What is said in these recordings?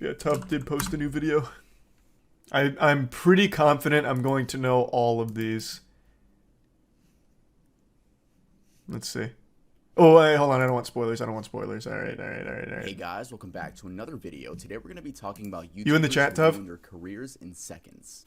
Yeah, Tub did post a new video. I'm pretty confident I'm going to know all of these. Let's see. Oh, wait, hold on. I don't want spoilers. I don't want spoilers. All right. Hey guys, welcome back to another video. Today we're going to be talking about YouTubers You in the chat, Tub? ruining their careers in seconds.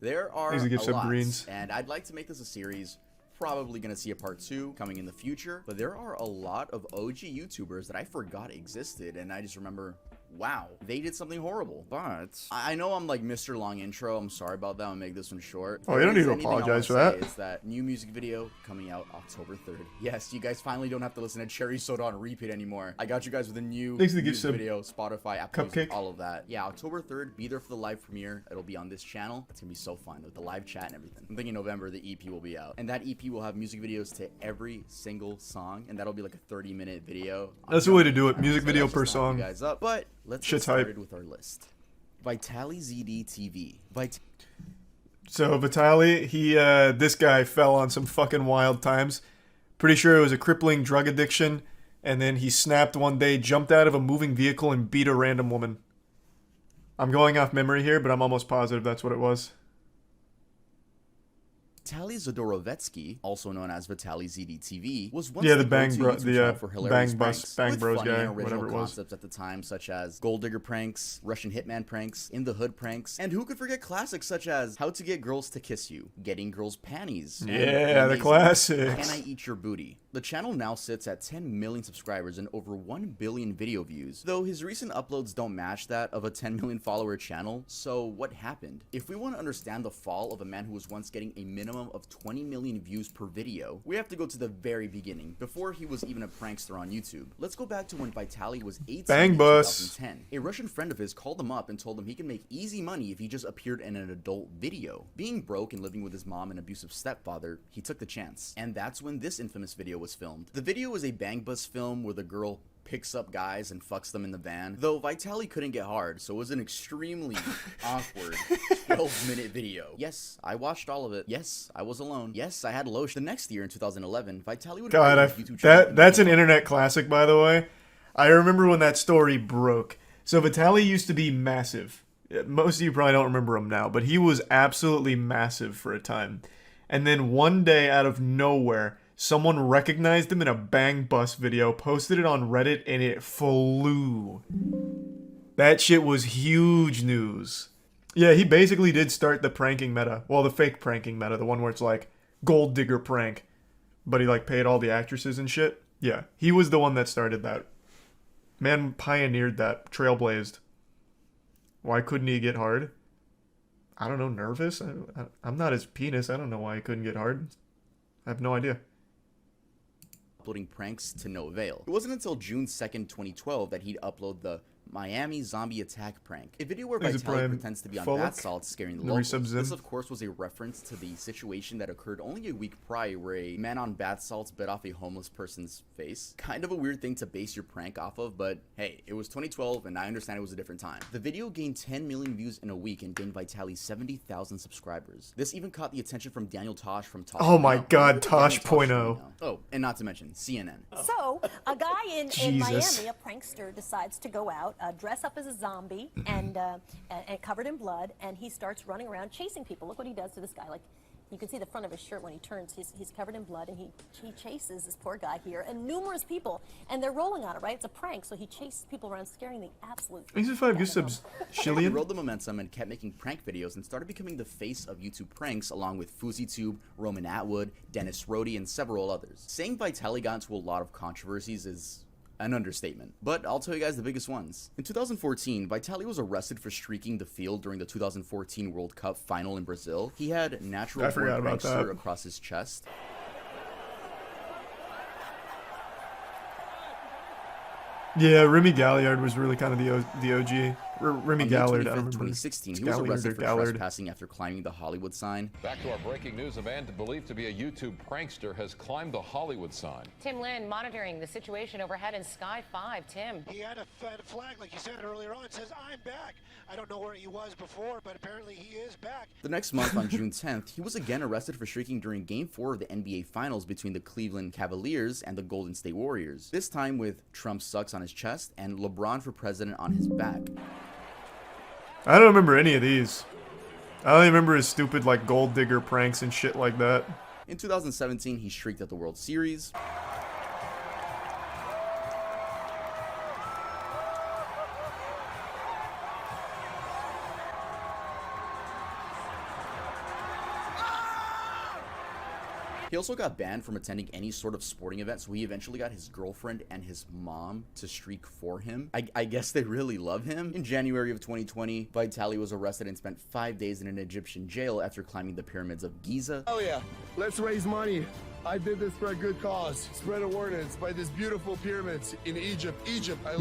There are Easy a gift sub lot, greens. and I'd like to make this a series. Probably going to see a part 2 coming in the future, but there are a lot of OG YouTubers that I forgot existed, and I just remember, wow, they did something horrible. But I know I'm like Mr. Long Intro. I'm sorry about that. I'll make this one short. Oh, you don't need to apologize for that. Is that new music video coming out October 3rd. Yes, you guys finally don't have to listen to Cherry Soda on repeat anymore. I got you guys with a new music video, Spotify, Apple Music, all of that. Yeah, October 3rd, be there for the live premiere. It'll be on this channel. It's gonna be so fun with the live chat and everything. I'm thinking November the EP will be out, and that EP will have music videos to every single song, and that'll be like a 30-minute video. That's the way to do it. Music video per song. You guys up, but let's get started with our list. Vitaly ZD TV. So Vitaly, this guy fell on some fucking wild times. Pretty sure it was a crippling drug addiction, and then he snapped one day, jumped out of a moving vehicle, and beat a random woman. I'm going off memory here, but I'm almost positive that's what it was. Vitaly Zodorovetsky, also known as Vitaly ZD TV, was once the Bang Bros guy, whatever it was. Concepts at the time, such as Gold Digger pranks, Russian Hitman pranks, In the Hood pranks, and who could forget classics such as How to Get Girls to Kiss You, Getting Girls Panties, yeah, the classics. Can I Eat Your Booty? The channel now sits at 10 million subscribers and over 1 billion video views, though his recent uploads don't match that of a 10 million follower channel. So what happened? If we want to understand the fall of a man who was once getting a minimum of 20 million views per video, we have to go to the very beginning, before he was even a prankster on YouTube. Let's go back to when Vitaly was 18 in 2010. A Russian friend of his called him up and told him he can make easy money if he just appeared in an adult video. Being broke and living with his mom and abusive stepfather, he took the chance. And that's when this infamous video was filmed. The video was a bang bus film where the girl picks up guys and fucks them in the van, though Vitaly couldn't get hard, so it was an extremely awkward 12-minute video. Yes, I watched all of it. Yes, I was alone. Yes, I had lotion. The next year in 2011, Vitaly would that's an internet classic, by the way. I remember when that story broke. So Vitaly used to be massive. Most of you probably don't remember him now, but he was absolutely massive for a time. And then one day, out of nowhere, someone recognized him in a Bang Bus video, posted it on Reddit, and it flew. That shit was huge news. Yeah, he basically did start the pranking meta. Well, the fake pranking meta, the one where it's like, gold digger prank. But he like paid all the actresses and shit. Yeah, he was the one that started that. Man pioneered that, trailblazed. Why couldn't he get hard? I don't know, nervous? I'm not his penis. I don't know why he couldn't get hard. I have no idea. Uploading pranks to no avail. It wasn't until June 2nd, 2012 that he'd upload the Miami zombie attack prank, a video where Vitaly pretends to be on bath salts scaring the locals. This of course was a reference to the situation that occurred only a week prior where a man on bath salts bit off a homeless person's face. Kind of a weird thing to base your prank off of, but hey, it was 2012 and I understand it was a different time. The video gained 10 million views in a week and gained Vitaly 70,000 subscribers. This even caught the attention from Daniel Tosh from Tosh. Oh my god, Tosh.0. Oh, and not to mention CNN. So, a guy in Miami, a prankster, decides to go out, dress up as a zombie and covered in blood, and he starts running around chasing people. Look what he does to this guy. Like, you can see the front of his shirt when he turns. He's covered in blood, and he chases this poor guy here and numerous people, and they're rolling on it, right? It's a prank, so he chases people around, scaring the absolute. These are 5 good subs. He rode the momentum and kept making prank videos and started becoming the face of YouTube pranks, along with FouseyTube, Roman Atwood, Dennis Rhodey, and several others. Saying Vitaly got into a lot of controversies is an understatement, but I'll tell you guys the biggest ones. In 2014, Vitaly was arrested for streaking the field during the 2014 World Cup final in Brazil. He had natural born prankster across his chest. Yeah, Remy Galliard was really kind of the OG. Remy On May Gallard, 25th, I remember. 2016, It's he was Gallard or arrested for Gallard. trespassing after climbing the Hollywood sign. Back to our breaking news. A man believed to be a YouTube prankster has climbed the Hollywood sign. Tim Lynn monitoring the situation overhead in Sky 5. Tim. He had a flag, like you said earlier on, says, "I'm back." I don't know where he was before, but apparently he is back. The next month, on June 10th, he was again arrested for streaking during Game 4 of the NBA Finals between the Cleveland Cavaliers and the Golden State Warriors. This time with Trump sucks on his chest and LeBron for president on his back. I don't remember any of these. I only remember his stupid, like, gold digger pranks and shit like that. In 2017, he streaked at the World Series. He also got banned from attending any sort of sporting event, so he eventually got his girlfriend and his mom to streak for him. I guess they really love him. In January of 2020, Vitaly was arrested and spent 5 days in an Egyptian jail after climbing the pyramids of Giza. Oh yeah, let's raise money. I did this for a good cause. Spread awareness by these beautiful pyramids in Egypt.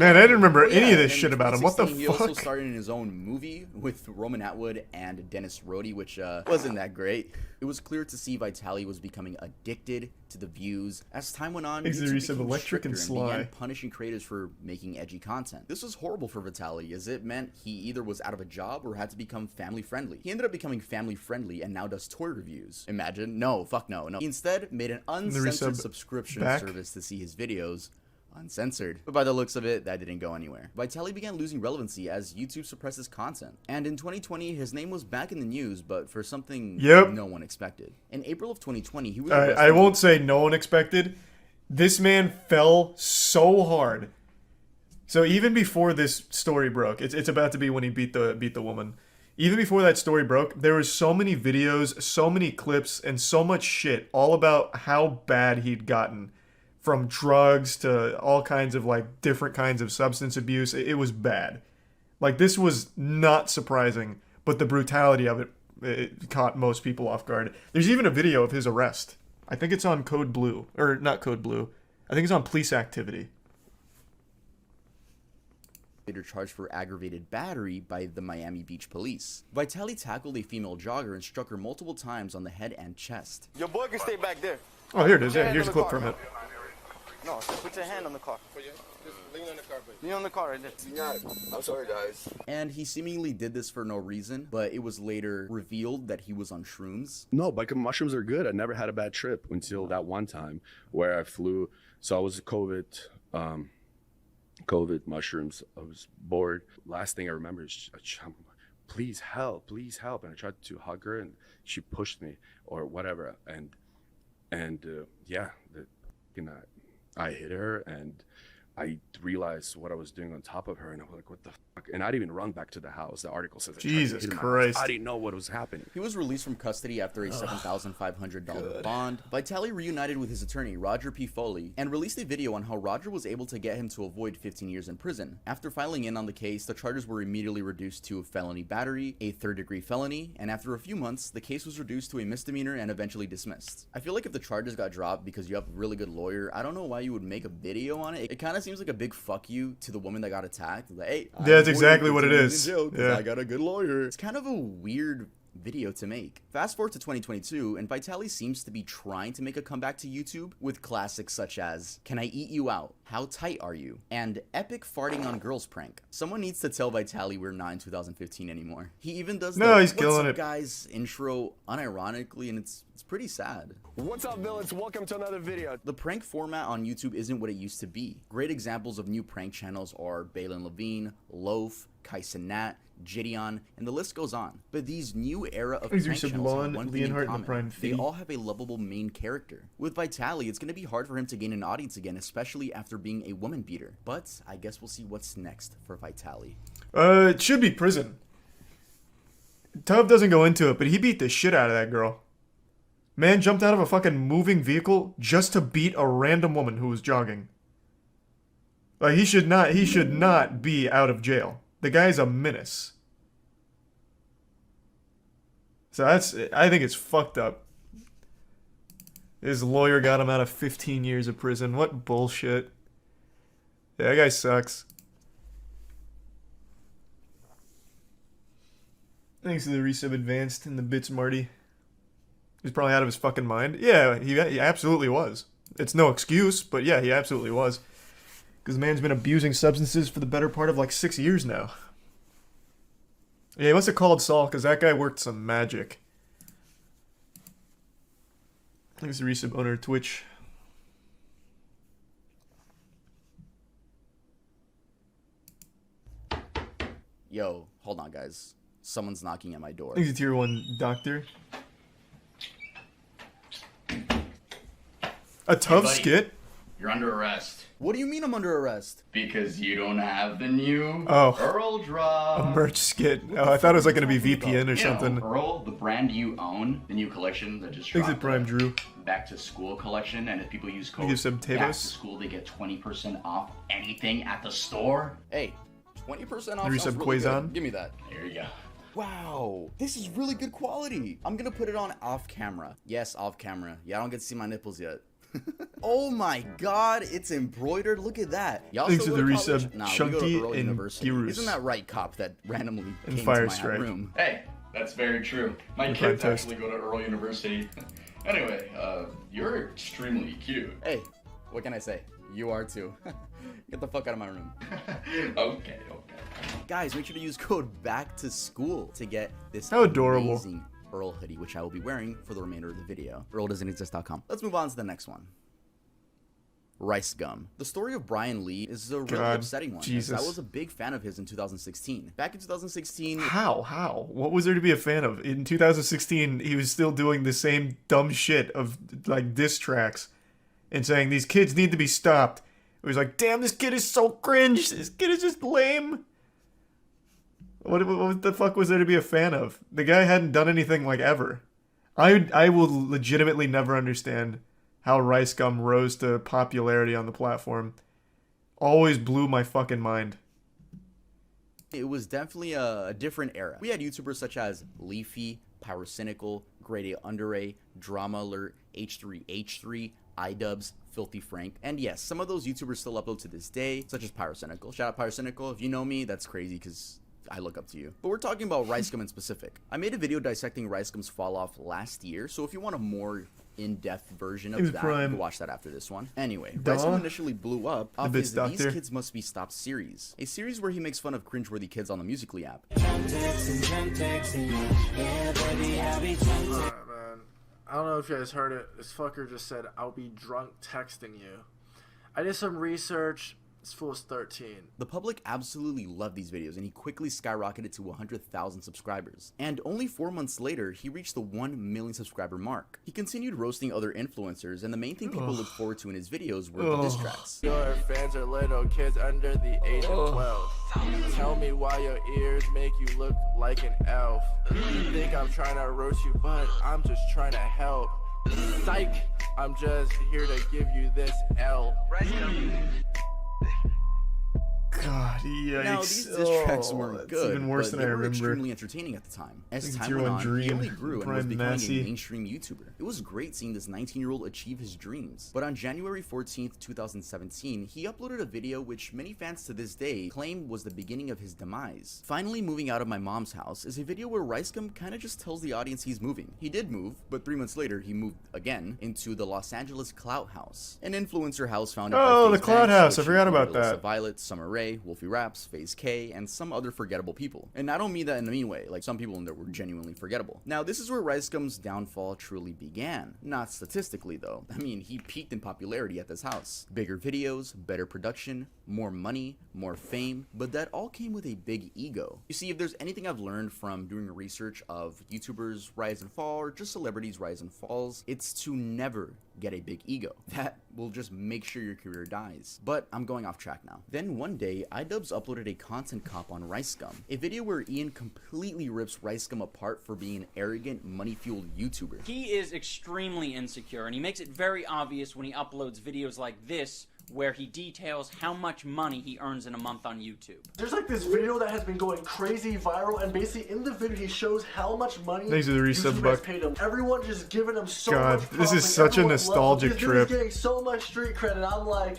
Man, I didn't remember Oh, yeah, any of this and shit in about him. What the 2016, He also fuck? starred in his own movie with Roman Atwood and Dennis Roddy, which wasn't that great. It was clear to see Vitaly was becoming addicted to the views. As time went on, Makes the YouTube use of became electric and stricter and sly. began punishing creators for making edgy content. This was horrible for Vitaly, as it meant he either was out of a job or had to become family friendly. He ended up becoming family friendly and now does toy reviews. Imagine? No, fuck no. He instead made an uncensored resub subscription back. service to see his videos uncensored. But by the looks of it, that didn't go anywhere. Vitaly began losing relevancy as YouTube suppresses content. And in 2020, his name was back in the news, but for something no one expected. In April of 2020, he was arrested. I won't say no one expected. This man fell so hard. So even before this story broke, it's about to be when he beat the woman. Even before that story broke, there was so many videos, so many clips, and so much shit all about how bad he'd gotten. From drugs to all kinds of, like, different kinds of substance abuse. It was bad. Like, this was not surprising, but the brutality of it caught most people off guard. There's even a video of his arrest. I think it's on Code Blue. Or, not Code Blue. I think it's on Police Activity. Later charged for aggravated battery by the Miami Beach police. Vitaly tackled a female jogger and struck her multiple times on the head and chest. Your boy can stay back there. Oh, here it is. Put your Yeah, hand here's a on the clip car. from it. No, put your hand on the car. Just lean on the car, buddy. Lean on the car right there. Yeah, I'm sorry, guys. And he seemingly did this for no reason, but it was later revealed that he was on shrooms. No, but mushrooms are good. I never had a bad trip until that one time where I flew. So I was COVID mushrooms. I was bored. Last thing I remember is, please help. And I tried to hug her and she pushed me or whatever. I hit her and I realized what I was doing on top of her, and I was like, what the fuck? And I didn't even run back to the house. The article says I tried to Jesus hit him. Christ. I didn't know what was happening. He was released from custody after a $7,500 bond. Vitaly reunited with his attorney, Roger P. Foley, and released a video on how Roger was able to get him to avoid 15 years in prison. After filing in on the case, the charges were immediately reduced to felony battery, a third-degree felony, and after a few months, the case was reduced to a misdemeanor and eventually dismissed. I feel like if the charges got dropped because you have a really good lawyer, I don't know why you would make a video on it. It kind of seems like a big fuck you to the woman that got attacked. Like, hey, Yeah, that's exactly what it is. Yeah. Yeah. I got a good lawyer. It's kind of a weird video to make. Fast forward to 2022, and Vitaly seems to be trying to make a comeback to YouTube with classics such as Can I Eat You Out? How Tight Are You? And Epic Farting on Girls prank. Someone needs to tell Vitaly we're not in 2015 anymore. He even does No, the he's "What's killing up, it." guys unironically, unironically, and it's pretty sad. What's up, villains? Welcome to another video. The prank format on YouTube isn't what it used to be. Great examples of new prank channels are Balin Levine, Loaf, Kai Cenat, Gideon, and the list goes on. But these new era of Is there prank some channels have Lon, one thing in Leonhardt, and common. Prime They Fee? all have a lovable main character. With Vitaly, it's going to be hard for him to gain an audience again, especially after being a woman beater. But I guess we'll see what's next for Vitaly. It should be prison. Tub doesn't go into it, but he beat the shit out of that girl. Man jumped out of a fucking moving vehicle just to beat a random woman who was jogging. Like, he should not be out of jail. The guy's a menace. So I think it's fucked up. His lawyer got him out of 15 years of prison. What bullshit. Yeah, that guy sucks. Thanks to the resub advanced in the bits, Marty. He's probably out of his fucking mind. Yeah, he absolutely was. It's no excuse, but yeah, he absolutely was. Because the man's been abusing substances for the better part of like 6 years now. Yeah, he must have called Saul, because that guy worked some magic. Thanks to the resub owner of Twitch. Yo, hold on, guys. Someone's knocking at my door. Thanks to Tier 1 Doctor. A tough buddy. skit? You're under arrest. What do you mean I'm under arrest? Because you don't have the new Oh. Earl drop. A merch skit. Oh, I thought it was like going to be VPN or You something. know, Earl, the brand you own, the new collection that just Thanks to dropped. Prime Drew. Back to school collection, and if people use code Thank you, Sub back to Tavos. school, they get 20% off anything at the store. Hey, 20% off Resub sounds really Quazon. good. Give me that. There you go. Wow, this is really good quality. I'm gonna put it on off camera. Yes, off camera. Yeah, I don't get to see my nipples yet. Oh my god, it's embroidered. Look at that. Y'all Thanks still to go the to college? resub Nah, we go to Chunky Earl and University. Girus. Isn't that right, cop that randomly And came Fire to my Strike. room? Hey, that's very true. My And kids Prime Toast. actually go to Earl University. Anyway, you're extremely cute. Hey, what can I say? You are too. Get the fuck out of my room. Okay. Guys, make sure to use code back to school to get this How adorable. amazing Earl hoodie, which I will be wearing for the remainder of the video. EarlDoesn'tExist.com. Let's move on to the next one. Rice gum. The story of Brian Lee is a really God, upsetting one. as Jesus. I was a big fan of his in 2016. Back in 2016, How? What was there to be a fan of? In 2016, he was still doing the same dumb shit of, like, diss tracks. And saying, these kids need to be stopped. It was like, damn, this kid is so cringe. This kid is just lame. What the fuck was there to be a fan of? The guy hadn't done anything, like, ever. I will legitimately never understand how Rice Gum rose to popularity on the platform. Always blew my fucking mind. it was definitely a different era. We had YouTubers such as Leafy, Pyrocynical, Grade A Under A, Drama Alert, H3H3, iDubbbz, Filthy Frank, and yes, some of those YouTubers still upload to this day, such as Pyrocynical. Shout out Pyrocynical. If you know me, that's crazy because I look up to you. But we're talking about Rice Gum in specific. I made a video dissecting Rice Gum's fall off last year, so if you want a more in-depth version of that, you can watch that after this one. Anyway, Rice Gum initially blew up off his These Kids Must Be Stopped series, a series where he makes fun of cringeworthy kids on the Musical.ly app. Alright, man. I don't know if you guys heard it. This fucker just said, I'll be drunk texting you. I did some research. This fool is 13. The public absolutely loved these videos, and he quickly skyrocketed to 100,000 subscribers. And only 4 months later, he reached the 1 million subscriber mark. He continued roasting other influencers, and the main thing people looked forward to in his videos were the diss tracks. Your fans are little kids under the age of 12. Tell me why your ears make you look like an elf. You think I'm trying to roast you, but I'm just trying to help. Psych, I'm just here to give you this L. God, yikes. Now, these diss tracks weren't good, even worse but than they I were remember. extremely entertaining at the time. As time Tier went 1 on, Dream, he only grew and was Prime becoming Massey. a mainstream YouTuber. It was great seeing this 19-year-old achieve his dreams. But on January 14th, 2017, he uploaded a video which many fans to this day claim was the beginning of his demise. Finally Moving Out of My Mom's House is a video where Rice Gum kinda just tells the audience he's moving. He did move, but 3 months later, he moved again into the Los Angeles Clout House, an influencer house founded Oh, by the Clout House, I forgot about Melissa that. Violet, Summer Rae, Wolfie Raps, FaZe K, and some other forgettable people. And I don't mean that in a mean way, like some people in there were genuinely forgettable. Now, this is where Rice Gum's downfall truly began. Not statistically, though. I mean, he peaked in popularity at this house. Bigger videos, better production, more money, more fame, but that all came with a big ego. You see, if there's anything I've learned from doing research of YouTubers' rise and fall, or just celebrities' rise and falls, it's to never get a big ego. That will just make sure your career dies. But I'm going off track now. Then one day, iDubbbz uploaded a content cop on Rice Gum, a video where Ian completely rips Rice Gum apart for being an arrogant, money-fueled YouTuber. He is extremely insecure, and he makes it very obvious when he uploads videos like this, where he details how much money he earns in a month on YouTube. There's like this video that has been going crazy viral, and basically in the video he shows how much money Thanks to the resub YouTubers buck. paid him. Everyone just giving him so God, much this is props, such a everyone loves him. nostalgic This dude trip. is getting so much street credit. I'm like,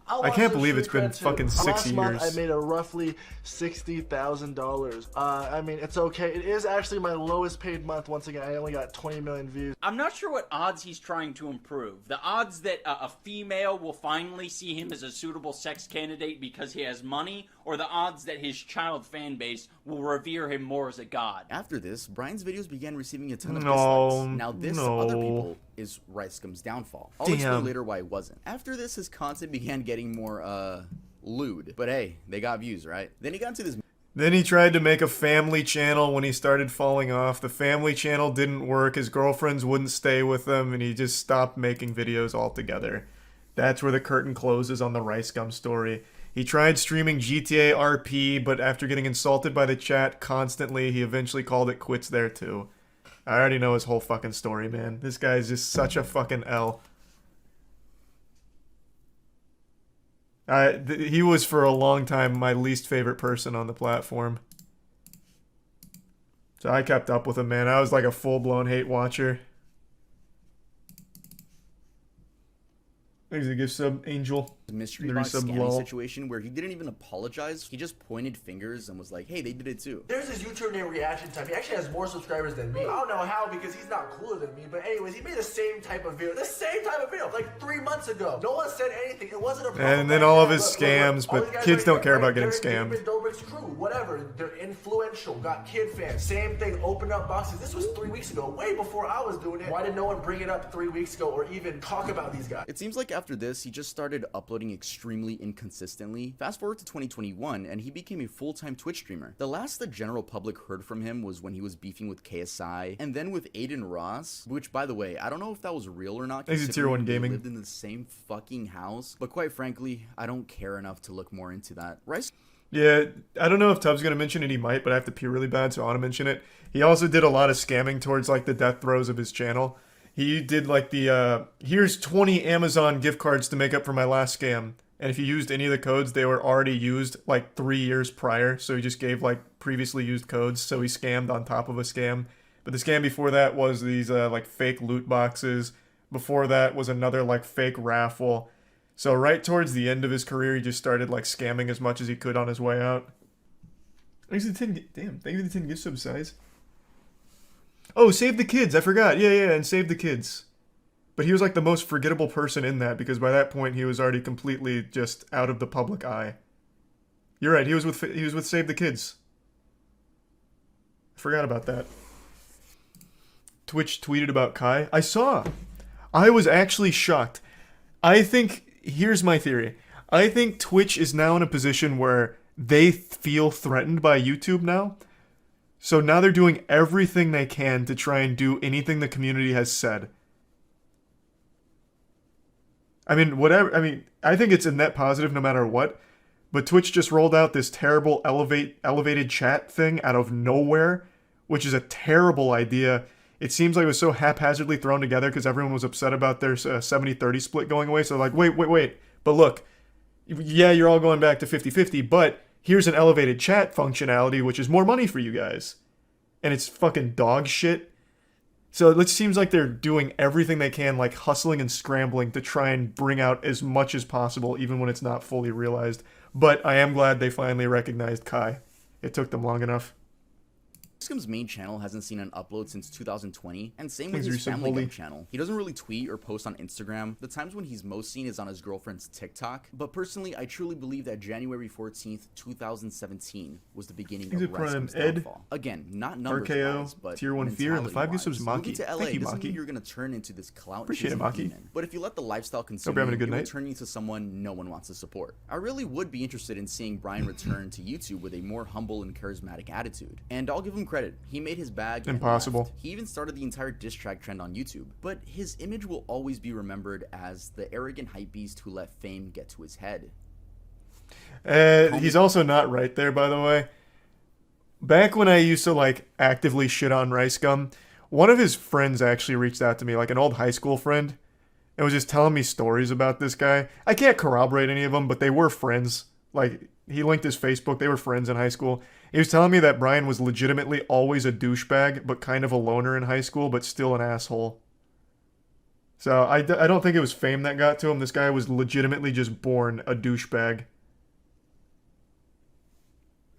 I can't believe it's been fucking 6 Last month, I years. made a roughly $60,000. I mean, it's okay. It is actually my lowest paid month. Once again, I only got 20 million views. I'm not sure what odds he's trying to improve. The odds that a female will finally see him as a suitable sex candidate because he has money, or the odds that his child fan base will revere him more as a god. After this, Brian's videos began receiving a ton of No, dislikes. Now this, other people, is RiceGum's downfall. I'll explain later why it wasn't. After this, his content began getting more, lewd. But hey, they got views, right? Then he got into this... Then he tried to make a family channel when he started falling off. The family channel didn't work. His girlfriends wouldn't stay with him, and he just stopped making videos altogether. That's where the curtain closes on the RiceGum story. He tried streaming GTA RP, but after getting insulted by the chat constantly, he eventually called it quits there too. I already know his whole fucking story, man. This guy's just such a fucking L. He was for a long time my least favorite person on the platform. So I kept up with him, man. I was like a full-blown hate watcher. Thanks for the gift sub, Angel. mystery box scamming situation where he didn't even apologize. He just pointed fingers and was like, hey, they did it too. There's this YouTuber named Reaction Time. He actually has more subscribers than me. I don't know how because he's not cooler than me. But anyways, he made the same type of video. The same type of video like 3 months ago. No one said anything. It wasn't a problem. And then all of his scams, but kids don't care about getting scammed. Dobrik's crew, whatever. They're influential. Got kid fans. Same thing. Open up boxes. This was 3 weeks ago. Way before I was doing it. Why did no one bring it up 3 weeks ago or even talk about these guys? It seems like after this, he just started uploading extremely inconsistently. Fast forward to 2021, and he became a full-time Twitch streamer. The last the general public heard from him was when he was beefing with KSI, and then with Aiden Ross, which, by the way, I don't know if that was real or not. He's a tier 1 gaming. They lived in the same fucking house, but quite frankly, I don't care enough to look more into that. Rice. Yeah, I don't know if Tubbs gonna mention it. He might, but I have to pee really bad, so I want to mention it. He also did a lot of scamming towards like the death throes of his channel. He did like the here's 20 Amazon gift cards to make up for my last scam. And if you used any of the codes, they were already used like 3 years prior. So he just gave like previously used codes. So he scammed on top of a scam. But the scam before that was these like fake loot boxes. Before that was another like fake raffle. So right towards the end of his career, he just started like scamming as much as he could on his way out. Thanks for the 10, damn, thank you for the 10 gift sub size. Oh, Save the Kids, I forgot. Yeah, and Save the Kids. But he was like the most forgettable person in that because by that point he was already completely just out of the public eye. You're right, he was with Save the Kids. I forgot about that. Twitch tweeted about Kai. I saw. I was actually shocked. I think, here's my theory. I think Twitch is now in a position where they feel threatened by YouTube now. So now they're doing everything they can to try and do anything the community has said. I mean, whatever. I mean, I think it's a net positive no matter what. But Twitch just rolled out this terrible elevated chat thing out of nowhere, which is a terrible idea. It seems like it was so haphazardly thrown together because everyone was upset about their 70-30 split going away. So like, wait. But look, yeah, you're all going back to 50-50, but here's an elevated chat functionality, which is more money for you guys. And it's fucking dog shit. So it seems like they're doing everything they can, like hustling and scrambling to try and bring out as much as possible, even when it's not fully realized. But I am glad they finally recognized Kai. It took them long enough. Scum's main channel hasn't seen an upload since 2020, and same with his Family Guy channel. He doesn't really tweet or post on Instagram. The times when he's most seen is on his girlfriend's TikTok. But personally, I truly believe that January 14th, 2017 was the beginning of Scum's downfall. Again, not numbers-wise, but tier 1 fear and the 5 gift subs, Maki. Moving to LA Thank you, doesn't Maki. mean you're gonna turn into this clout Appreciate it, chasing Maki. demon. But if you let the lifestyle consume Hope you're having a you, good you'll night. turn into someone no one wants to support. I really would be interested in seeing Brian return to YouTube with a more humble and charismatic attitude. And I'll give him credit. He made his bag. Impossible. He even started the entire diss track trend on YouTube. But his image will always be remembered as the arrogant hypebeast who let fame get to his head. He's also not right there, by the way. Back when I used to like actively shit on RiceGum, one of his friends actually reached out to me, like an old high school friend, and was just telling me stories about this guy. I can't corroborate any of them, but they were friends. Like, he linked his Facebook. They were friends in high school. He was telling me that Brian was legitimately always a douchebag, but kind of a loner in high school, but still an asshole. So I don't think it was fame that got to him. This guy was legitimately just born a douchebag.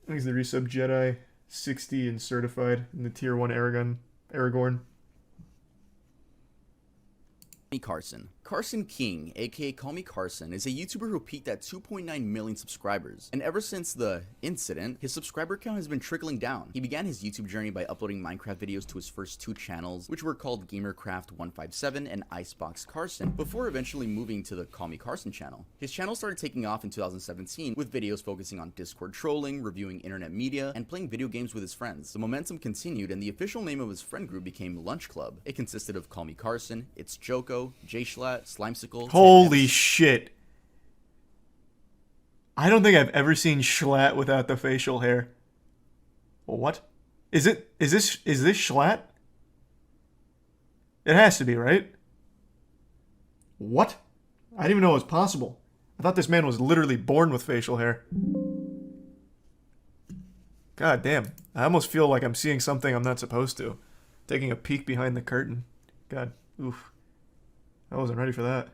He's the resub Jedi, 60 and certified in the tier 1 Aragorn. Carson King, aka Call Me Carson, is a YouTuber who peaked at 2.9 million subscribers, and ever since the incident, his subscriber count has been trickling down. He began his YouTube journey by uploading Minecraft videos to his first 2 channels, which were called GamerCraft157 and Icebox Carson, before eventually moving to the Call Me Carson channel. His channel started taking off in 2017, with videos focusing on Discord trolling, reviewing internet media, and playing video games with his friends. The momentum continued, and the official name of his friend group became Lunch Club. It consisted of Call Me Carson, It's Joko, Jay Schlatt, Slimesicle. Holy shit. I don't think I've ever seen Schlatt without the facial hair. What? Is this Schlatt? It has to be, right? What? I didn't even know it was possible. I thought this man was literally born with facial hair. God damn. I almost feel like I'm seeing something I'm not supposed to. Taking a peek behind the curtain. God. Oof. I wasn't ready for that.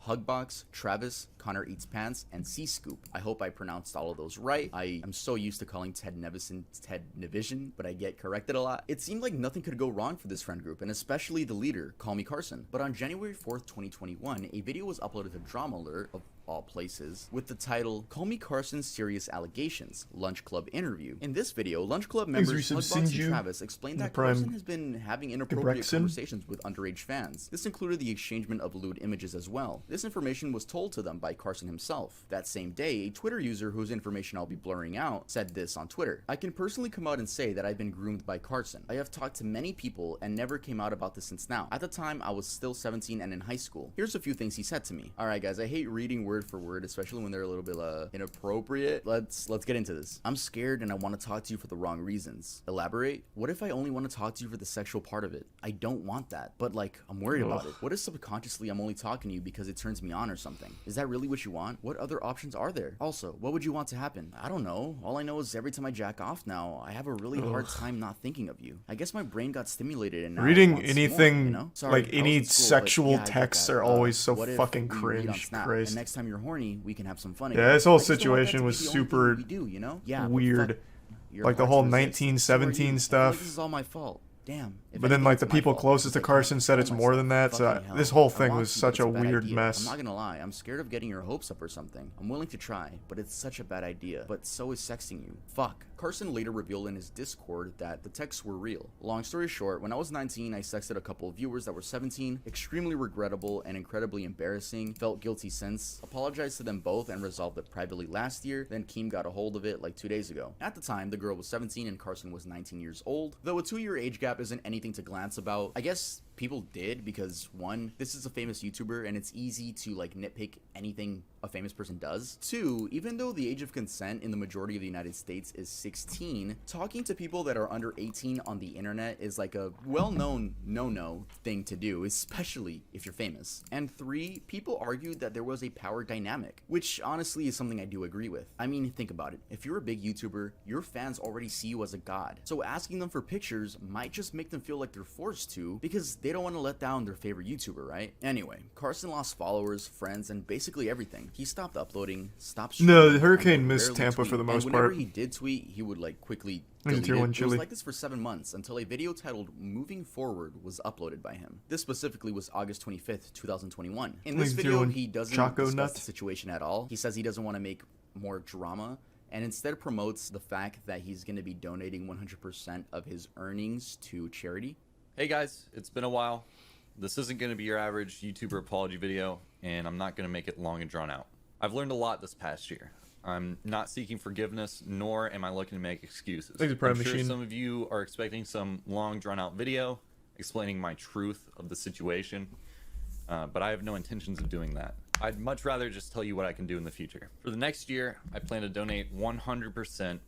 Hugbox, Travis, Connor Eats Pants, and C-Scoop. I hope I pronounced all of those right. I am so used to calling Ted Nevison Ted Nevision, but I get corrected a lot. It seemed like nothing could go wrong for this friend group, and especially the leader, Call Me Carson. But on January 4th, 2021, a video was uploaded to Drama Alert, of all places, with the title, Call Me Carson's Serious Allegations, Lunch Club Interview. In this video, Lunch Club members Hugbox and Travis explained that Carson has been having inappropriate conversations with underage fans. This included the exchangement of lewd images as well. This information was told to them by Carson himself. That same day, a Twitter user whose information I'll be blurring out said this on Twitter. I can personally come out and say that I've been groomed by Carson. I have talked to many people and never came out about this since now. At the time, I was still 17 and in high school. Here's a few things he said to me. Alright guys, I hate reading word for word, especially when they're a little bit inappropriate. Let's get into this. I'm scared and I want to talk to you for the wrong reasons. Elaborate? What if I only want to talk to you for the sexual part of it? I don't want that, but like, I'm worried about it. What if subconsciously I'm only talking to you because it turns me on or something? Is that really what you want? What other options are there? Also, what would you want to happen? I don't know. All I know is every time I jack off now, I have a really hard time not thinking of you. I guess my brain got stimulated and now reading anything more, you know? Sorry, like any sexual texts are always so fucking cringe. And next time you're horny, we can have some fun again. Yeah, this whole situation was super weird. Like the whole 1917 stuff. This is all my fault. Damn. But then, like, the people closest to Carson said it's more than that, so this whole thing was such a weird mess. I'm not gonna lie, I'm scared of getting your hopes up or something. I'm willing to try, but it's such a bad idea. But so is sexting you. Fuck. Carson later revealed in his Discord that the texts were real. Long story short, when I was 19, I sexted a couple of viewers that were 17. Extremely regrettable and incredibly embarrassing. Felt guilty since. Apologized to them both and resolved it privately last year. Then Keem got a hold of it like 2 days ago. At the time, the girl was 17 and Carson was 19 years old. Though a 2-year age gap isn't anything to glance about, I guess people did because, one, this is a famous YouTuber and it's easy to like nitpick anything a famous person does. 2, even though the age of consent in the majority of the United States is 16, talking to people that are under 18 on the internet is like a well-known no-no thing to do, especially if you're famous. And 3, people argued that there was a power dynamic, which honestly is something I do agree with. I mean, think about it. If you're a big YouTuber, your fans already see you as a god. So asking them for pictures might just make them feel like they're forced to because they don't want to let down their favorite YouTuber, right? Anyway, Carson lost followers, friends, and basically everything. He stopped uploading, stopped streaming. No, the hurricane missed Tampa for the most part. Whenever he did tweet, he would like quickly delete it. It was like this for 7 months until a video titled Moving Forward was uploaded by him. This specifically was August 25th, 2021. In this video, he doesn't discuss the situation at all. He says he doesn't want to make more drama and instead promotes the fact that he's going to be donating 100% of his earnings to charity. Hey guys, it's been a while. This isn't going to be your average YouTuber apology video, and I'm not going to make it long and drawn out. I've learned a lot this past year. I'm not seeking forgiveness, nor am I looking to make excuses. I'm sure some of you are expecting some long drawn out video explaining my truth of the situation, but I have no intentions of doing that. I'd much rather just tell you what I can do in the future. For the next year, I plan to donate 100%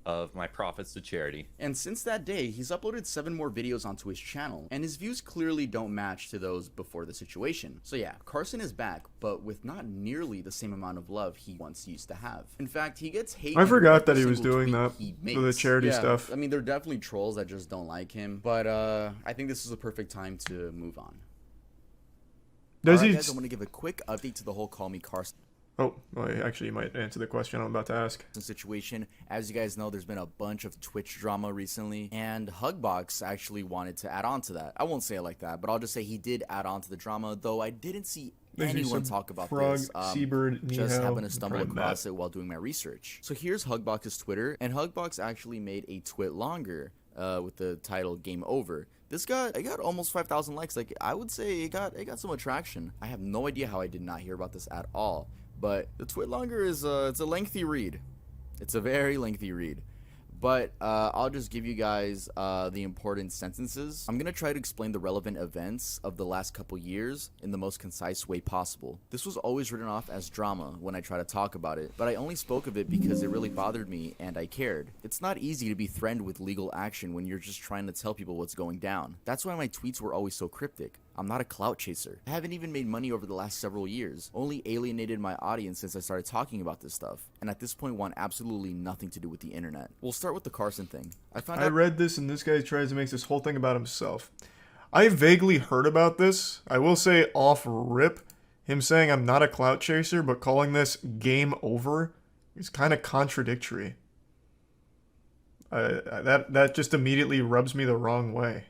of my profits to charity. And since that day, he's uploaded 7 more videos onto his channel, and his views clearly don't match to those before the situation. So yeah, Carson is back, but with not nearly the same amount of love he once used to have. In fact, he gets hate. I forgot that he was doing that for the charity stuff. I mean, there are definitely trolls that just don't like him, but I think this is a perfect time to move on. Does Alright, he? guys, I want to give a quick update to the whole Call Me Carson Oh, well, actually, you might answer the question I'm about to ask. situation. As you guys know, there's been a bunch of Twitch drama recently, and Hugbox actually wanted to add on to that. I won't say it like that, but I'll just say he did add on to the drama, though I didn't see anyone talk about Frog, this. Seabird, Just Nihao, happened to stumble Prime across Matt. it while doing my research. So here's Hugbox's Twitter, and Hugbox actually made a twit longer with the title Game Over. This got almost 5,000 likes. Like, I would say it got some attraction. I have no idea how I did not hear about this at all. But the twit longer is it's a lengthy read. It's a very lengthy read. But I'll just give you guys the important sentences. I'm going to try to explain the relevant events of the last couple years in the most concise way possible. This was always written off as drama when I try to talk about it, but I only spoke of it because it really bothered me and I cared. It's not easy to be threatened with legal action when you're just trying to tell people what's going down. That's why my tweets were always so cryptic. I'm not a clout chaser. I haven't even made money over the last several years, only alienated my audience since I started talking about this stuff, and at this point want absolutely nothing to do with the internet. We'll start with the Carson thing. I read this, and this guy tries to make this whole thing about himself. I vaguely heard about this. I will say off rip, him saying I'm not a clout chaser, but calling this game over is kind of contradictory. That just immediately rubs me the wrong way.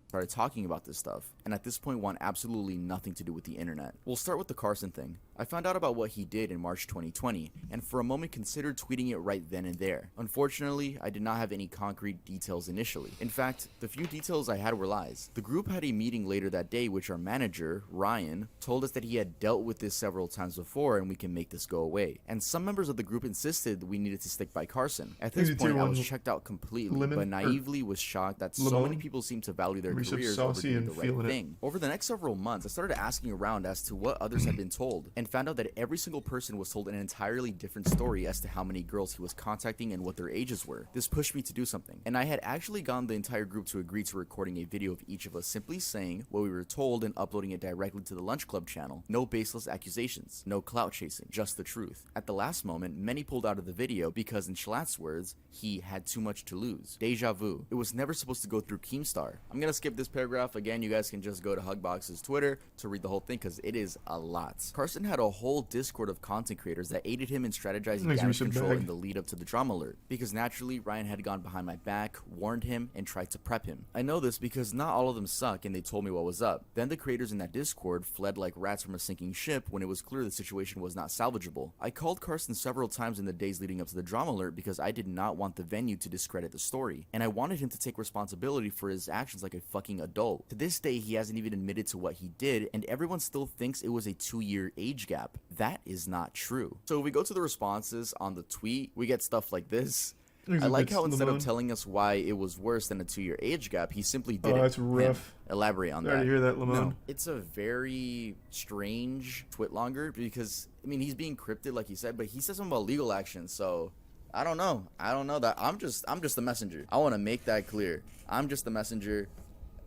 Started talking about this stuff, and at this point want absolutely nothing to do with the internet. We'll start with the Carson thing. I found out about what he did in March 2020, and for a moment considered tweeting it right then and there. Unfortunately, I did not have any concrete details initially. In fact, the few details I had were lies. The group had a meeting later that day, which our manager, Ryan, told us that he had dealt with this several times before and we can make this go away. And some members of the group insisted we needed to stick by Carson. At this point, I was checked out completely, but naively was shocked that so many people seemed to value their careers over doing the right thing. Over the next several months, I started asking around as to what others had been told, and found out that every single person was told an entirely different story as to how many girls he was contacting and what their ages were. This pushed me to do something, and I had actually gotten the entire group to agree to recording a video of each of us simply saying what we were told and uploading it directly to the Lunch Club channel. No baseless accusations, no clout chasing, just the truth. At the last moment, many pulled out of the video because, in Schlatt's words, he had too much to lose. Deja vu. It was never supposed to go through Keemstar. I'm gonna skip this paragraph. Again, you guys can just go to Hugbox's Twitter to read the whole thing because it is a lot. Carson had a whole Discord of content creators that aided him in strategizing damage control in the lead up to the drama alert, because naturally Ryan had gone behind my back, warned him, and tried to prep him. I know this because not all of them suck and they told me what was up. Then the creators in that Discord fled like rats from a sinking ship when it was clear the situation was not salvageable. I called Carson several times in the days leading up to the drama alert because I did not want the venue to discredit the story, and I wanted him to take responsibility for his actions like a fucking adult. To this day, he hasn't even admitted to what he did, and everyone still thinks it was a 2-year age gap. That is not true. So if we go to the responses on the tweet, we get stuff like this. I like how instead of telling us why it was worse than a 2-year age gap, he simply didn't that's rough. Elaborate on that. Sorry to hear that, Lamone. No, it's a very strange twit longer because, I mean, he's being cryptid like he said, but he said something about legal action, so I don't know. That I'm just the messenger. I want to make that clear. I'm just the messenger,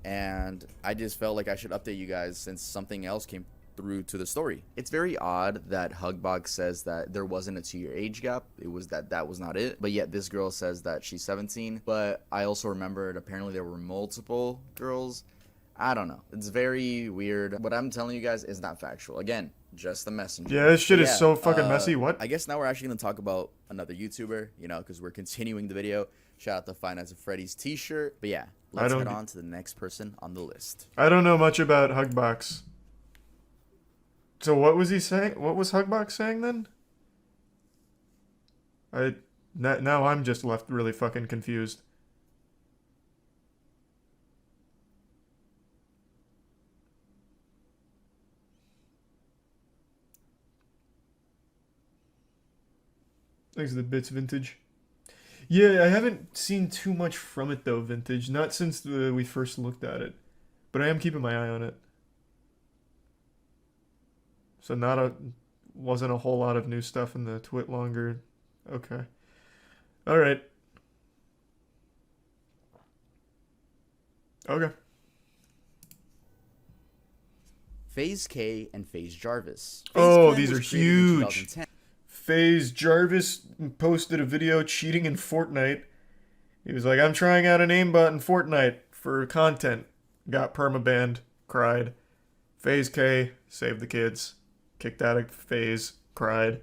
and I just felt like I should update you guys since something else came through to the story. It's very odd that Hugbox says that there wasn't a 2-year age gap. It was that was not it. But yet this girl says that she's 17. But I also remembered apparently there were multiple girls. I don't know. It's very weird. What I'm telling you guys is not factual. Again, just the messenger. Yeah, this shit is so fucking messy. What? I guess now we're actually going to talk about another YouTuber, you know, because we're continuing the video. Shout out to Five Nights at Freddy's t-shirt. But yeah, let's head on to the next person on the list. I don't know much about Hugbox. So what was he saying? What was Hugbox saying then? Now I'm just left really fucking confused. Thanks to the bits, Vintage. Yeah, I haven't seen too much from it though, Vintage. Not since we first looked at it, but I am keeping my eye on it. So wasn't a whole lot of new stuff in the twit longer. Okay. All right. Okay. FaZe K and FaZe Jarvis. These are huge. FaZe Jarvis posted a video cheating in Fortnite. He was like, I'm trying out an aimbot in Fortnite for content. Got permabanned. Cried. FaZe K saved the kids. Kicked out of FaZe. Cried.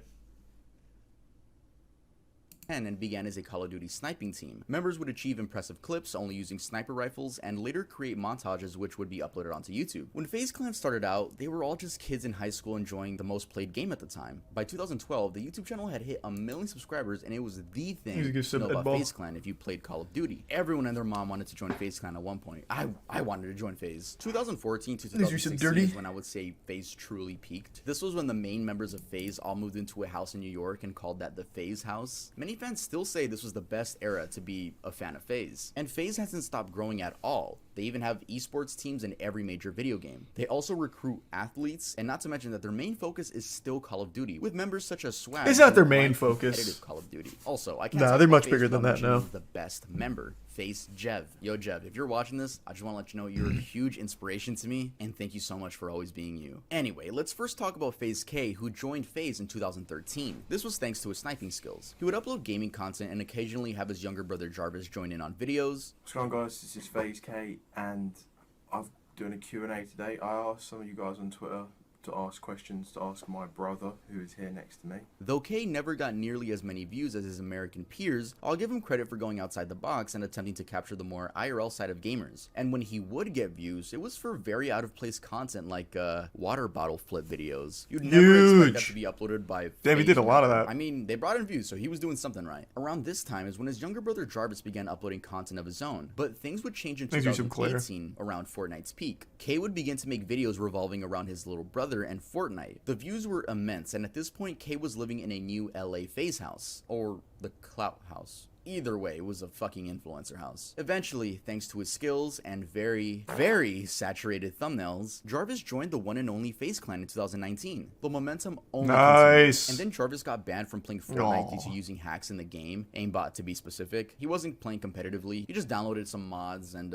And began as a Call of Duty sniping team. Members would achieve impressive clips only using sniper rifles and later create montages which would be uploaded onto YouTube. When FaZe Clan started out, they were all just kids in high school enjoying the most played game at the time. By 2012, the YouTube channel had hit 1 million subscribers and it was the thing to know about FaZe Clan if you played Call of Duty. Everyone and their mom wanted to join FaZe Clan at one point. I wanted to join FaZe. 2014 to 2016 is when I would say FaZe truly peaked. This was when the main members of FaZe all moved into a house in New York and called that the FaZe house. Many fans still say this was the best era to be a fan of FaZe. And FaZe hasn't stopped growing at all. They even have esports teams in every major video game. They also recruit athletes, and not to mention that their main focus is still Call of Duty, with members such as Swag. It's not their main focus. Call of Duty. Also, I can't Nah, they're much bigger than that now. The best member, FaZe Jev. Yo, Jev, if you're watching this, I just want to let you know you're a huge inspiration to me, and thank you so much for always being you. Anyway, let's first talk about FaZe K, who joined FaZe in 2013. This was thanks to his sniping skills. He would upload gaming content and occasionally have his younger brother Jarvis join in on videos. What's going on, guys? This is FaZe K, and I'm doing a Q&A today. I asked some of you guys on Twitter to ask questions to ask my brother, who is here next to me. Though K never got nearly as many views as his American peers, I'll give him credit for going outside the box and attempting to capture the more IRL side of gamers. And when he would get views, it was for very out of place content like water bottle flip videos. You'd never expect that to be uploaded by Damn, he did a lot of that. I mean, they brought in views, so he was doing something right. Around this time is when his younger brother Jarvis began uploading content of his own, but things would change in 2018 around Fortnite's peak. K would begin to make videos revolving around his little brother and Fortnite. The views were immense, and at this point, K was living in a new LA FaZe house, or the Clout house. Either way, it was a fucking influencer house. Eventually, thanks to his skills and very, very saturated thumbnails, Jarvis joined the one and only FaZe Clan in 2019. The momentum only continued. And then Jarvis got banned from playing Fortnite due to using hacks in the game, aimbot to be specific. He wasn't playing competitively, he just downloaded some mods and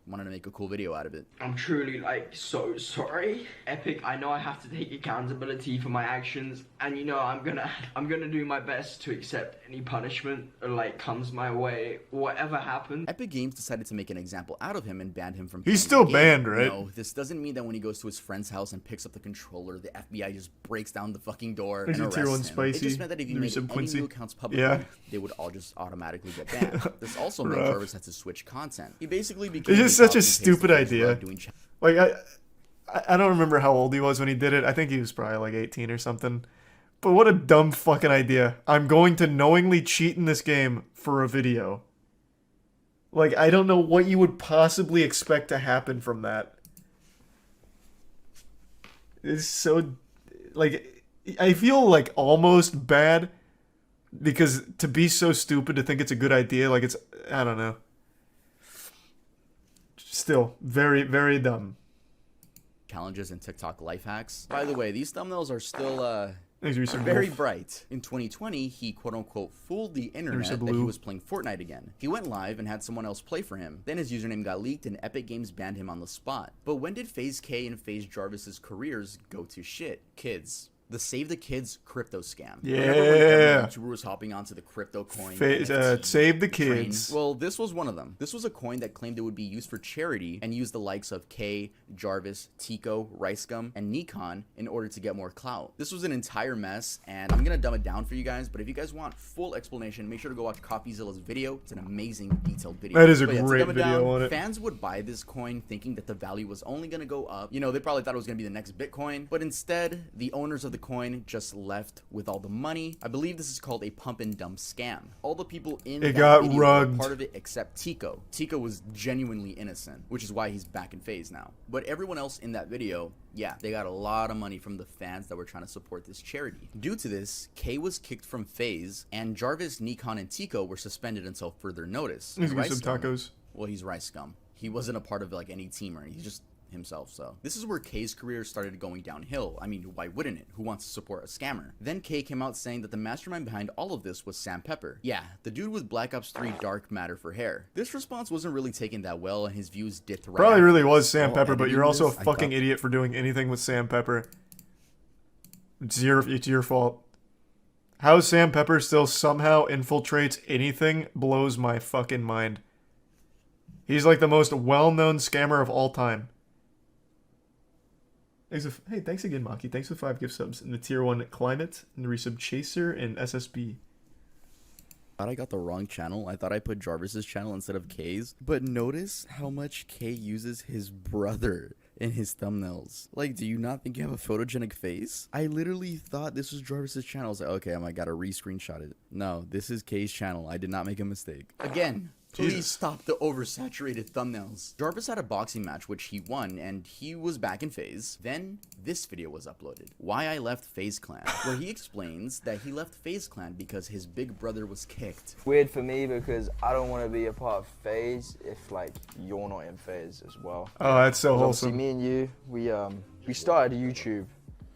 wanted to make a cool video out of it. I'm truly like so sorry. Epic, I know I have to take accountability for my actions, and you know I'm gonna do my best to accept any punishment or like comes my way, whatever happens. Epic Games decided to make an example out of him and banned him from He's still the game. banned, right? No, this doesn't mean that when he goes to his friend's house and picks up the controller, the FBI just breaks down the fucking door and arrests him. Spicy. It just meant that if he made any new accounts publicly, they would all just automatically get banned. This also meant Jarvis had to switch content. He basically became It's just such a stupid idea. Like, I don't remember how old he was when he did it. I think he was probably like 18 or something. But what a dumb fucking idea. I'm going to knowingly cheat in this game for a video. Like, I don't know what you would possibly expect to happen from that. It's so... Like, I feel like almost bad. Because to be so stupid to think it's a good idea, like it's... I don't know. Still, very, very dumb. Challenges and TikTok life hacks. By the way, these thumbnails are still, Very very bright. In 2020, he quote-unquote fooled the internet that he was playing Fortnite again. He went live and had someone else play for him. Then his username got leaked and Epic Games banned him on the spot. But when did FaZe K and FaZe Jarvis's careers go to shit? Kids. The Save the Kids crypto scam. Yeah. YouTuber was hopping onto the crypto coin. Save the Kids. Train. Well, this was one of them. This was a coin that claimed it would be used for charity and used the likes of K, Jarvis, Tico, Ricegum, and Nikon in order to get more clout. This was an entire mess, and I'm gonna dumb it down for you guys, but if you guys want full explanation, make sure to go watch CoffeeZilla's video. It's an amazing, detailed video. That is a great video on it. Fans would buy this coin thinking that the value was only gonna go up. You know, they probably thought it was gonna be the next Bitcoin, but instead, the owners of the coin just left with all the money. I believe this is called a pump and dump scam. All the people in that video were part of it except Tico. Tico was genuinely innocent, which is why he's back in FaZe now. But everyone else in that video, yeah, they got a lot of money from the fans that were trying to support this charity. Due to this, K was kicked from FaZe, and Jarvis, Nikon, and Tico were suspended until further notice. He's some tacos. Well, he's Ricegum. He wasn't a part of like any team or anything. He's just himself. So this is where K's career started going downhill. I mean, why wouldn't it? Who wants to support a scammer? Then K came out saying that the mastermind behind all of this was Sam Pepper. Yeah, the dude with Black Ops 3 dark matter for hair. This response wasn't really taken that well, and his views dipped right Probably after. really was Sam Pepper, but you're also a fucking idiot for doing anything with Sam Pepper. It's your fault. How Sam Pepper still somehow infiltrates anything blows my fucking mind. He's like the most well-known scammer of all time. Thanks again, Maki. Thanks for 5 gift subs. In the tier 1 Climate, and the resub Chaser, and SSB. I got the wrong channel. I thought I put Jarvis's channel instead of K's. But notice how much K uses his brother in his thumbnails. Like, do you not think you have a photogenic face? I literally thought this was Jarvis's channel. I was like, okay, I gotta re-screenshot it. No, this is K's channel. I did not make a mistake. Again, please stop the oversaturated thumbnails. Jarvis had a boxing match which he won, and he was back in FaZe. Then this video was uploaded, Why I Left FaZe Clan, where he explains that he left FaZe Clan because his big brother was kicked. Weird for me because I don't want to be a part of FaZe if like you're not in FaZe as well. Oh, that's so wholesome. Obviously, me and you, we started YouTube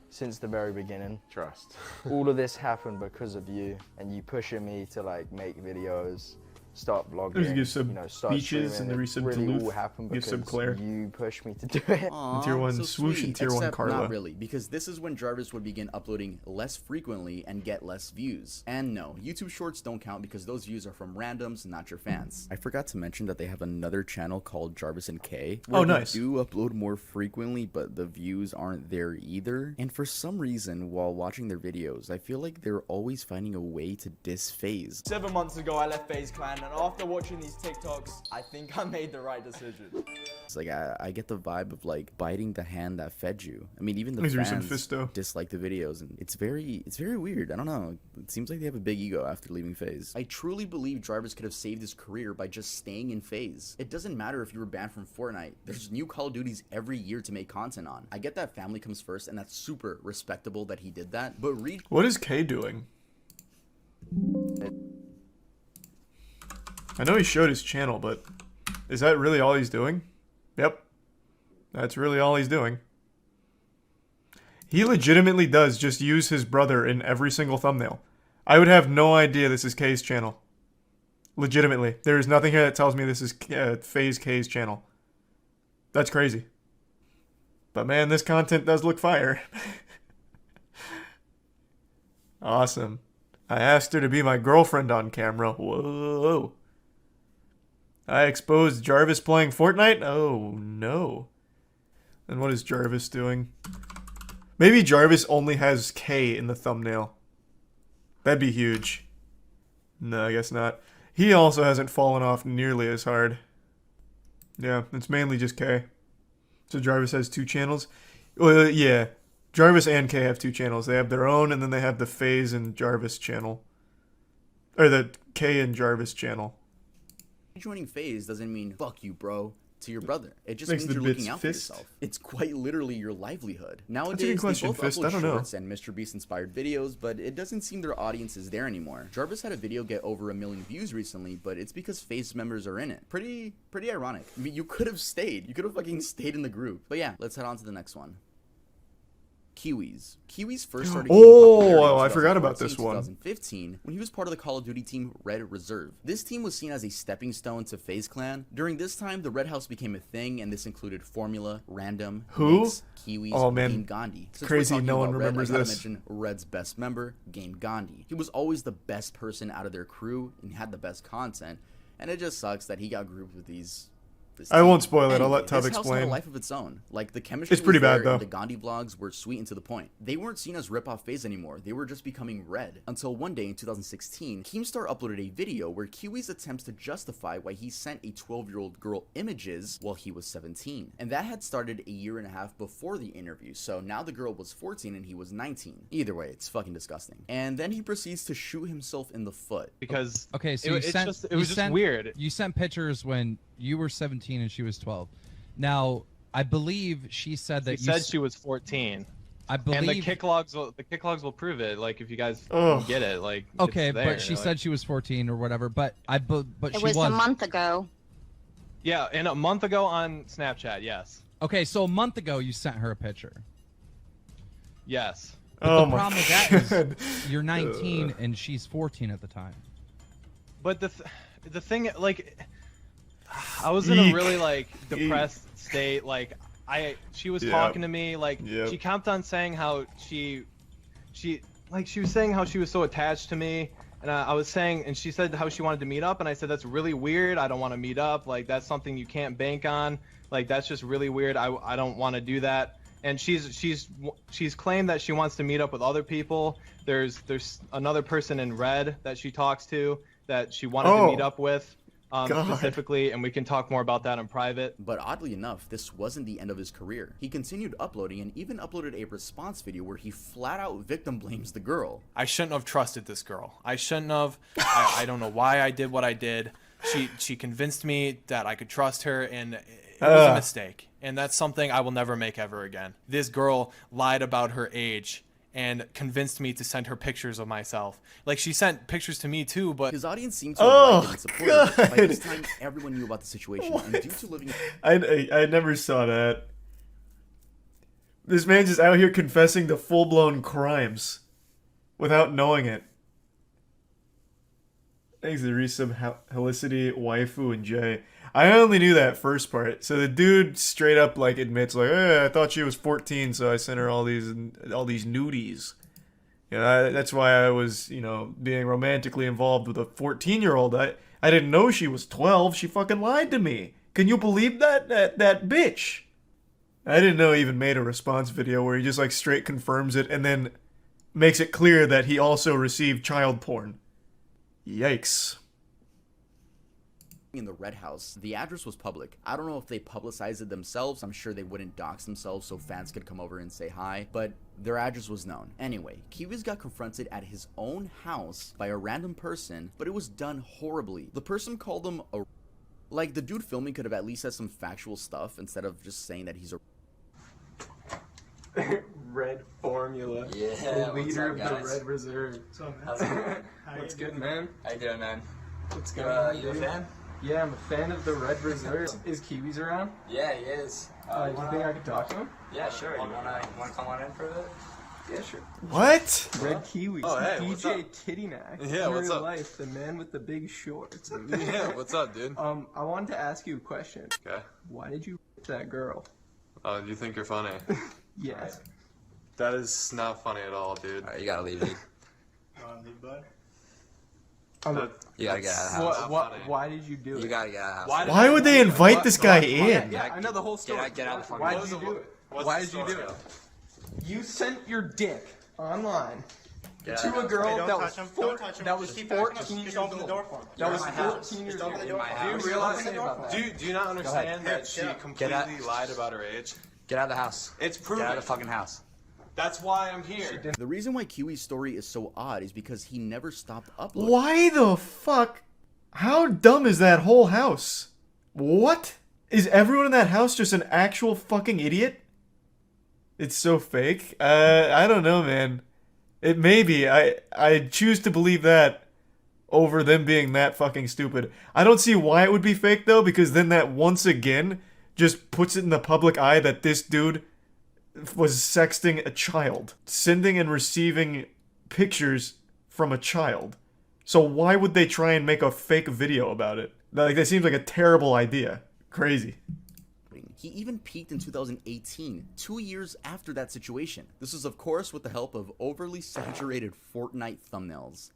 since the very beginning. Trust. All of this happened because of you and you pushing me to like make videos, start vlogging, Give some start Beaches and the streaming. resub It really Duluth. all happened Give because some Claire. you pushed me to do it. Aww, tier 1 so Swoosh sweet. and tier 1 Except Carla. not really, because this is when Jarvis would begin uploading less frequently and get less views. And no, YouTube Shorts don't count because those views are from randoms, not your fans. I forgot to mention that they have another channel called Jarvis and K. Where nice. They do upload more frequently, but the views aren't there either. And for some reason, while watching their videos, I feel like they're always finding a way to diss FaZe. 7 months ago, I left FaZe Clan, and after watching these TikToks, I think I made the right decision. It's like I get the vibe of like biting the hand that fed you. I mean, even the These are some fans Fisto. dislike the videos, and it's very weird. I don't know. It seems like they have a big ego after leaving FaZe. I truly believe Jarvis could have saved his career by just staying in FaZe. It doesn't matter if you were banned from Fortnite. There's new Call of Duties every year to make content on. I get that family comes first, and that's super respectable that he did that. But what is K doing? I know he showed his channel, but is that really all he's doing? Yep. That's really all he's doing. He legitimately does just use his brother in every single thumbnail. I would have no idea this is K's channel. Legitimately. There is nothing here that tells me this is FaZe K's channel. That's crazy. But man, this content does look fire. Awesome. I asked her to be my girlfriend on camera. Whoa. I exposed Jarvis playing Fortnite? Oh, no. And what is Jarvis doing? Maybe Jarvis only has K in the thumbnail. That'd be huge. No, I guess not. He also hasn't fallen off nearly as hard. Yeah, it's mainly just K. So Jarvis has 2 channels? Well, yeah. Jarvis and K have 2 channels. They have their own, and then they have the FaZe and Jarvis channel. Or the K and Jarvis channel. Joining FaZe doesn't mean fuck you, bro, to your brother. It just Makes means the you're looking bits out for fist. yourself. It's quite literally your livelihood. That's a Nowadays, good question, they both Fist. I upload don't know. shorts and Mr. Beast inspired videos, but it doesn't seem their audience is there anymore. Jarvis had a video get over 1 million views recently, but it's because FaZe members are in it. Pretty ironic. I mean, you could have stayed. You could have fucking stayed in the group. But yeah, let's head on to the next one. Kiwis. Kiwis first started getting popularity in I forgot about this one. 2015 when he was part of the Call of Duty team Red Reserve. This team was seen as a stepping stone to FaZe Clan. During this time, the Red House became a thing, and this included Formula, Random, Mix, Kiwis, Game Gandhi. Since Crazy we're talking no one about Red, remembers I gotta this. mention Red's best member, Game Gandhi. He was always the best person out of their crew and had the best content, and it just sucks that he got grouped with these. I won't spoil it. I'll Anyway, let Tub this house had explain. a life of its own. Like, the chemistry It's pretty was there, bad, though. and the Gandhi vlogs were sweet and to the point. They weren't seen as rip-off FaZe anymore. They were just becoming Red. Until one day in 2016, Keemstar uploaded a video where Kiwi's attempts to justify why he sent a 12-year-old girl images while he was 17. And that had started a 1.5 years before the interview, so now the girl was 14 and he was 19. Either way, it's fucking disgusting. And then he proceeds to shoot himself in the foot. Because okay, so it was just weird. You sent pictures when you were 17 and she was 12. Now, I believe she said that she said she was 14. I believe, and the kick logs will prove it. Like, if you guys get it, like, okay, it's there, but she said she was 14 or whatever. But it was a month ago. Yeah, and a month ago on Snapchat. Yes. Okay, so a month ago you sent her a picture. Yes. But the problem with that is you're 19 and she's 14 at the time. But the thing, like, I was in a really like depressed state. Like, she was talking to me. Like, she kept on saying how she was saying how she was so attached to me. And I was saying, and she said how she wanted to meet up, and I said that's really weird. I don't want to meet up. Like, that's something you can't bank on. Like, that's just really weird. I don't want to do that. and she's claimed that she wants to meet up with other people. There's another person in red that she talks to that she wanted to meet up with. Specifically, and we can talk more about that in private. But oddly enough, this wasn't the end of his career. He continued uploading and even uploaded a response video where he flat out victim blames the girl. I shouldn't have trusted this girl. I shouldn't have. I don't know why I did what I did. She convinced me that I could trust her, and it was a mistake. And that's something I will never make ever again. This girl lied about her age and convinced me to send her pictures of myself. Like, she sent pictures to me too, but his audience seemed to have liked and supported him. By this time, everyone knew about the situation, and due to living... I never saw that. This man's just out here confessing to full-blown crimes without knowing it. Thanks to the resub Helicity, Waifu, and Jay. I only knew that first part. So the dude straight up like admits like, I thought she was 14, so I sent her all these nudies. You know, that's why I was, you know, being romantically involved with a 14-year-old. I didn't know she was 12. She fucking lied to me. Can you believe that bitch? I didn't know he even made a response video where he just like straight confirms it and then makes it clear that he also received child porn. Yikes. In the Red House, the address was public. I don't know if they publicized it themselves. I'm sure they wouldn't dox themselves so fans could come over and say hi, but their address was known. Anyway, Kiwis got confronted at his own house by a random person, but it was done horribly. The person called him a... Like, the dude filming could have at least said some factual stuff instead of just saying that he's a... Red Formula. Yeah, the leader what's up, of the Red Reserve. What's good, man? How you doing, man? What's going on, you a fan? Yeah, I'm a fan of the Red Reserve. Is Kiwis around? Yeah, he is. You think I could talk to him? Yeah, sure. You wanna come on in for a bit? Yeah, sure. What? Red Kiwis. Oh, hey, DJ what's up? Tittynack. Yeah, in what's real up? life, the man with the big shorts. Yeah, what's up, dude? I wanted to ask you a question. Okay. Why did you that girl? Oh, you think you're funny? Yes. That is not funny at all, dude. Alright, you gotta leave, dude. Leave, bud? You gotta get out of the house. Why did you do it? You gotta get out of the house. Why would they invite this guy in? Yeah, I know the whole story. Get out of the fucking Why house. did you do it? What's Why the did you do story? it? You sent your dick online Get to out of a the girl house. that was 14 years old. That was 14 years old. Do you realize Do you not understand that she completely lied about her age? Get out of the house. It's proven. Get out of the fucking house. That's why I'm here. The reason why Kiwi's story is so odd is because he never stopped uploading. Why the fuck? How dumb is that whole house? What? Is everyone in that house just an actual fucking idiot? It's so fake. I don't know, man. It may be. I choose to believe that over them being that fucking stupid. I don't see why it would be fake, though, because then that once again just puts it in the public eye that this dude was sexting a child. Sending and receiving pictures from a child. So why would they try and make a fake video about it? Like, that seems like a terrible idea. Crazy. He even peaked in 2018, 2 years after that situation. This was, of course, with the help of overly saturated Fortnite thumbnails.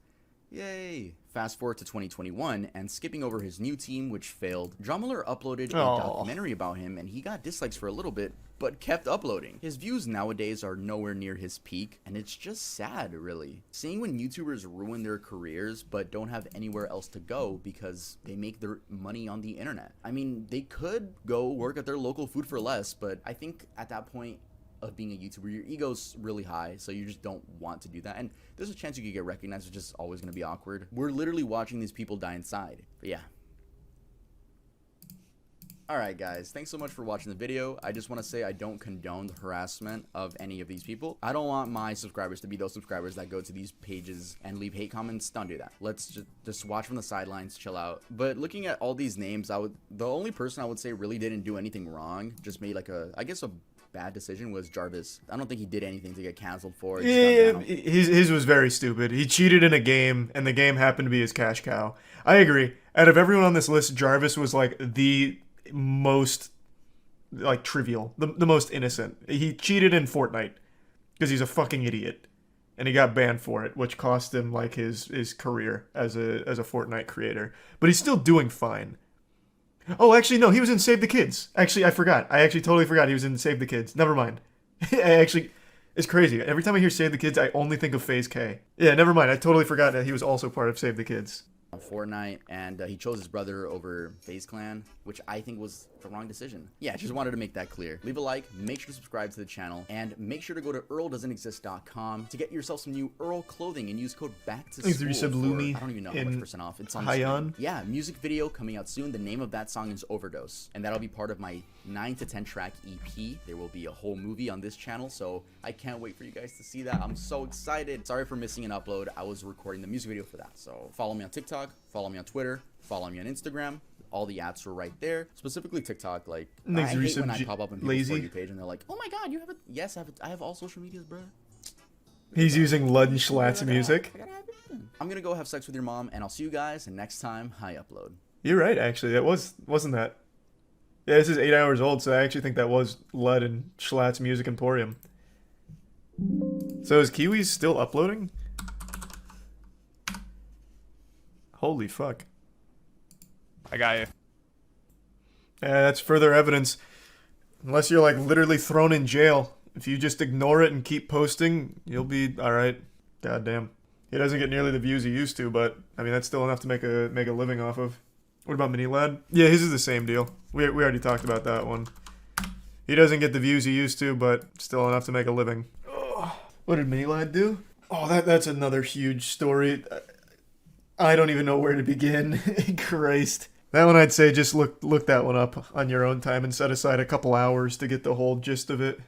Yay! Fast forward to 2021, and skipping over his new team, which failed, Drumler uploaded a documentary about him, and he got dislikes for a little bit, but kept uploading. His views nowadays are nowhere near his peak, and it's just sad, really. Seeing when YouTubers ruin their careers, but don't have anywhere else to go because they make their money on the internet. I mean, they could go work at their local Food for Less, but I think at that point, of being a YouTuber, your ego's really high, so you just don't want to do that. And there's a chance you could get recognized, which is always going to be awkward. We're literally watching these people die inside. But yeah. Alright guys, thanks so much for watching the video. I just want to say I don't condone the harassment of any of these people. I don't want my subscribers to be those subscribers that go to these pages and leave hate comments. Don't do that. Let's just watch from the sidelines, chill out. But looking at all these names, the only person I would say really didn't do anything wrong, just made like a bad decision, was Jarvis. I don't think he did anything to get canceled for. Yeah, his was very stupid. He cheated in a game, and the game happened to be his cash cow. I agree. Out of everyone on this list, Jarvis was like the most like trivial, the most innocent. He cheated in Fortnite because he's a fucking idiot, and he got banned for it, which cost him like his career as a Fortnite creator. But he's still doing fine. Oh, actually, no, he was in Save the Kids. Actually, I forgot. I actually totally forgot he was in Save the Kids. Never mind. Actually, it's crazy. Every time I hear Save the Kids, I only think of FaZe K. Yeah, never mind. I totally forgot that he was also part of Save the Kids. On Fortnite, and he chose his brother over FaZe Clan, which I think was the wrong decision. Yeah, just wanted to make that clear. Leave a like, make sure to subscribe to the channel, and make sure to go to earldoesn'texist.com to get yourself some new Earl clothing and use code BACKTOSCHOOL I don't even know how much % off. It's on the screen. Yeah, music video coming out soon. The name of that song is Overdose, and that'll be part of my 9 to 10 track EP. There will be a whole movie on this channel, so I can't wait for you guys to see that. I'm so excited. Sorry for missing an upload. I was recording the music video for that. So follow me on TikTok, follow me on Twitter, follow me on Instagram. All the apps are right there. Specifically TikTok, like I hate when I pop up on people's For You page and they're like, "Oh my god, you have it?" Yes, I have all social medias, bro. He's using Lud and Schlatt's music. I'm gonna go have sex with your mom, and I'll see you guys next time I upload. You're right, actually. That wasn't that. Yeah, this is 8 hours old, so I actually think that was Lud and Schlatt's Music Emporium. So is Kiwi's still uploading? Holy fuck. I got you. Yeah, that's further evidence. Unless you're like literally thrown in jail. If you just ignore it and keep posting, you'll be alright. Goddamn. He doesn't get nearly the views he used to, but I mean that's still enough to make a living off of. What about Mini Lad? Yeah, his is the same deal. We already talked about that one. He doesn't get the views he used to, but still enough to make a living. Oh, what did Mini Lad do? Oh, that's another huge story. I don't even know where to begin. Christ. That one I'd say just look that one up on your own time and set aside a couple hours to get the whole gist of it.